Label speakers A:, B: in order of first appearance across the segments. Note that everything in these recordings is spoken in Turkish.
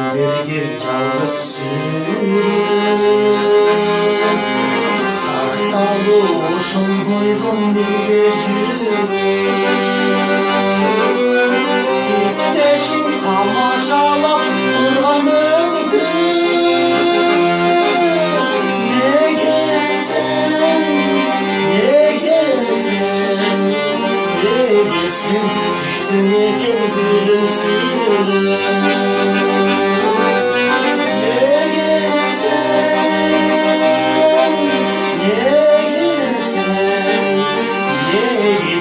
A: берген жалғызсың сақталу үшін қойдым менде жүрек тектешін тамашалап тұрғаныңды неге сен түштің екен гүлімсіреп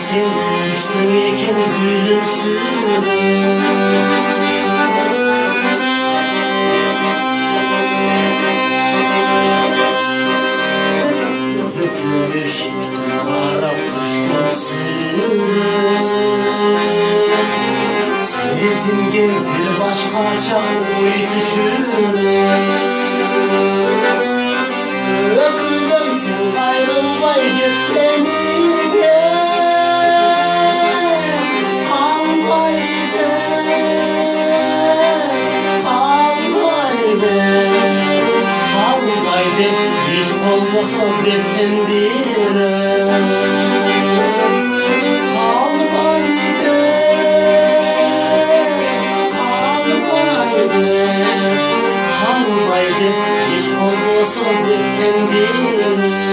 A: sen düştün eken gülümsürep Gökyüzü şekti karap düşkünsürep Sezimge bir başkaça oy düşürep Öküldüm sen ayrılmay gitkenine Hiç olmasa benden biri kalmaydı hiç olmasa benden biri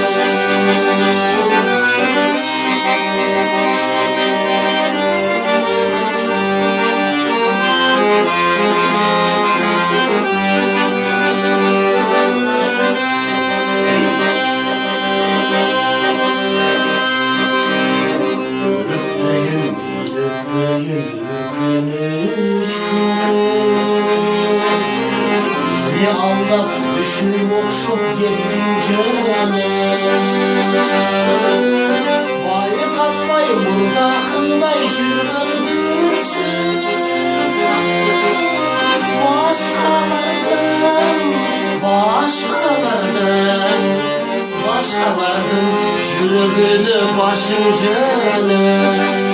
A: Beni aldap düşüp okşup gittin canım Baykalmay murdakınday жүргендірсің Başkalardan жүрегіне başın canım